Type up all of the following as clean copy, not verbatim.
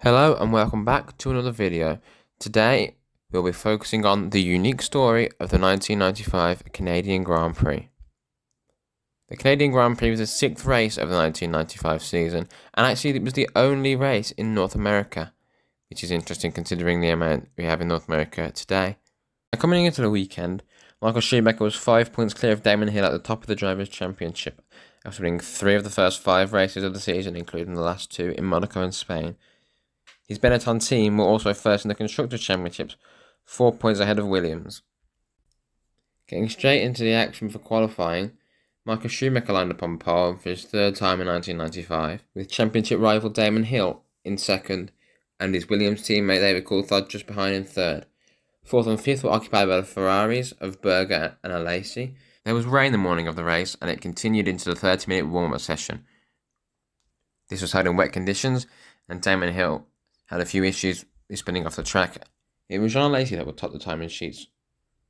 Hello and welcome back to another video. Today we'll be focusing on the unique story of the 1995 Canadian Grand Prix. The Canadian Grand Prix was the sixth race of the 1995 season, and actually it was the only race in North America, which is interesting considering the amount we have in North America today. Now, coming into the weekend, Michael Schumacher was 5 points clear of Damon Hill at the top of the Drivers' Championship, after winning 3 of the first 5 races of the season, including the last 2 in Monaco and Spain. His Benetton team were also first in the Constructors' Championships, 4 points ahead of Williams. Getting straight into the action for qualifying, Michael Schumacher lined up on pole for his third time in 1995, with championship rival Damon Hill in second, and his Williams teammate David Coulthard just behind in third. Fourth and fifth were occupied by the Ferraris of Berger and Alesi. There was rain the morning of the race, and it continued into the 30-minute warm-up session. This was held in wet conditions, and Damon Hill had a few issues with spinning off the track. It was Jean Alesi that would top the timing sheets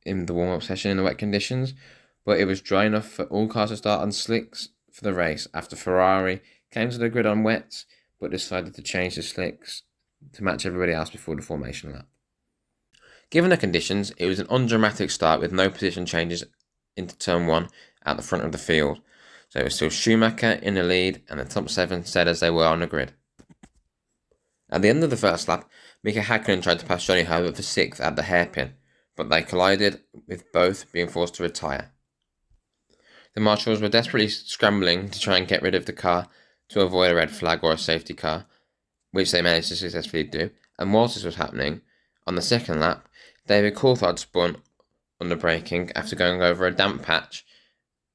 in the warm-up session in the wet conditions, but it was dry enough for all cars to start on slicks for the race after Ferrari came to the grid on wets, but decided to change the slicks to match everybody else before the formation lap. Given the conditions, it was an undramatic start with no position changes into turn 1 at the front of the field, so it was still Schumacher in the lead and the top 7 stayed as they were on the grid. At the end of the first lap, Mika Häkkinen tried to pass Johnny Herbert for 6th at the hairpin, but they collided, with both being forced to retire. The marshals were desperately scrambling to try and get rid of the car to avoid a red flag or a safety car, which they managed to successfully do, and whilst this was happening, on the second lap, David Coulthard spun under braking after going over a damp patch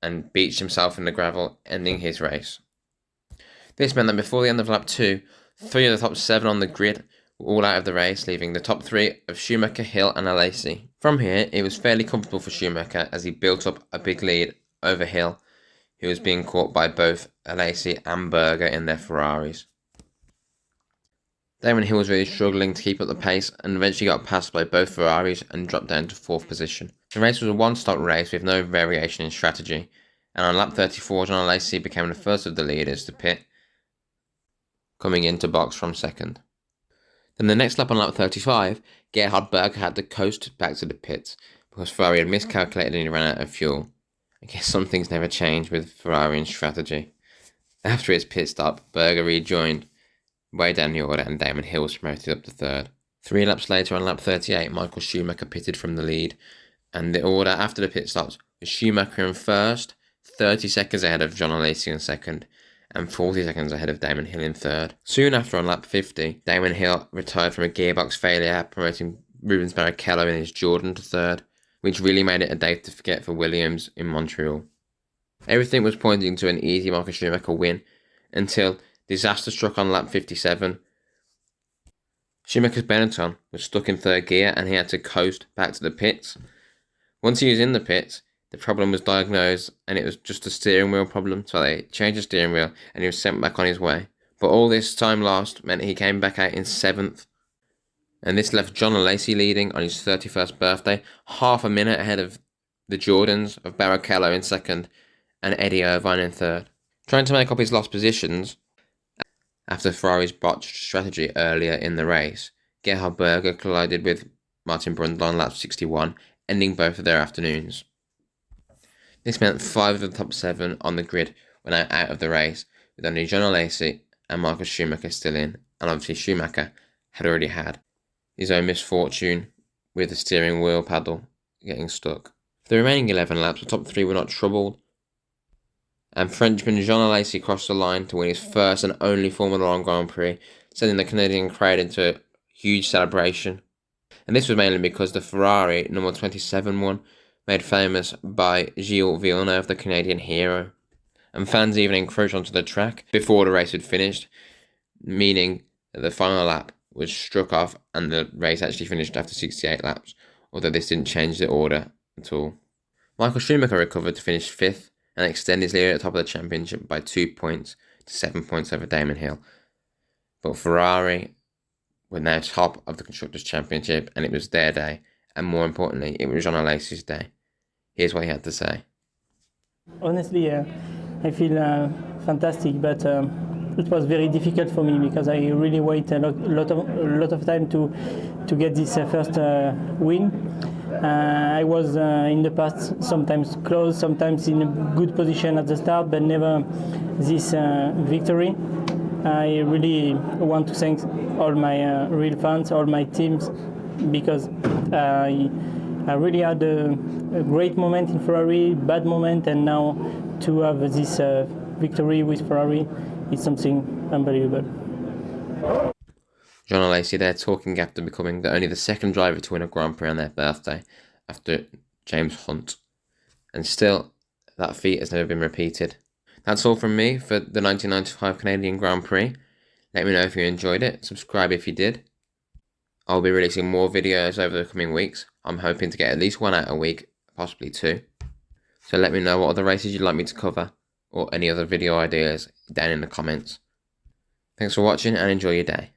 and beached himself in the gravel, ending his race. This meant that before the end of lap 2, 3 of the top 7 on the grid were all out of the race, leaving the top 3 of Schumacher, Hill and Alesi. From here, it was fairly comfortable for Schumacher as he built up a big lead over Hill, who was being caught by both Alesi and Berger in their Ferraris. Damon Hill was really struggling to keep up the pace and eventually got passed by both Ferraris and dropped down to 4th position. The race was a one-stop race with no variation in strategy, and on lap 34, Jean Alesi became the first of the leaders to pit, coming into box from second. Then the next lap on lap 35, Gerhard Berger had to coast back to the pits because Ferrari had miscalculated and he ran out of fuel. I guess some things never change with Ferrari and strategy. After his pit stop, Berger rejoined way down the order and Damon Hill was promoted up to third. 3 laps later on lap 38, Michael Schumacher pitted from the lead, and the order after the pit stops was Schumacher in first, 30 seconds ahead of Jean Alesi in second, and 40 seconds ahead of Damon Hill in third. Soon after, on lap 50, Damon Hill retired from a gearbox failure, promoting Rubens Barrichello in his Jordan to third, which really made it a day to forget for Williams in Montreal. Everything was pointing to an easy Michael Schumacher win until disaster struck on lap 57. Schumacher's Benetton was stuck in third gear and he had to coast back to the pits. Once he was in the pits, the problem was diagnosed and it was just a steering wheel problem, so they changed the steering wheel and he was sent back on his way. But all this time lost meant he came back out in 7th, and this left John Alesi leading on his 31st birthday, half a minute ahead of the Jordans of Barrichello in second and Eddie Irvine in third. Trying to make up his lost positions after Ferrari's botched strategy earlier in the race, Gerhard Berger collided with Martin Brundle on lap 61, ending both of their afternoons. This meant 5 of the top 7 on the grid were now out of the race, with only Jean Alesi and Michael Schumacher still in, and obviously Schumacher had already had his own misfortune with the steering wheel paddle getting stuck. For the remaining 11 laps, the top 3 were not troubled, and Frenchman Jean Alesi crossed the line to win his first and only Formula 1 Grand Prix, sending the Canadian crowd into a huge celebration. And this was mainly because the Ferrari number 27 won, made famous by Gilles Villeneuve, the Canadian hero. And fans even encroached onto the track before the race had finished, meaning that the final lap was struck off and the race actually finished after 68 laps, although this didn't change the order at all. Michael Schumacher recovered to finish 5th and extend his lead at the top of the championship by 2 points to 7 points over Damon Hill. But Ferrari were now top of the Constructors' Championship and it was their day, and more importantly, it was Jean Alesi's day. Here's what he had to say. Honestly, I feel fantastic, but it was very difficult for me because I really wait a lot of time to get this first win. I was in the past sometimes close, sometimes in a good position at the start, but never this victory. I really want to thank all my real fans, all my teams, because I really had a great moment in Ferrari, bad moment, and now to have this victory with Ferrari is something unbelievable. John and Lacey there talking after becoming only the second driver to win a Grand Prix on their birthday after James Hunt. And still, that feat has never been repeated. That's all from me for the 1995 Canadian Grand Prix. Let me know if you enjoyed it. Subscribe if you did. I'll be releasing more videos over the coming weeks. I'm hoping to get at least one out a week, possibly two. So let me know what other races you'd like me to cover or any other video ideas down in the comments. Thanks for watching and enjoy your day.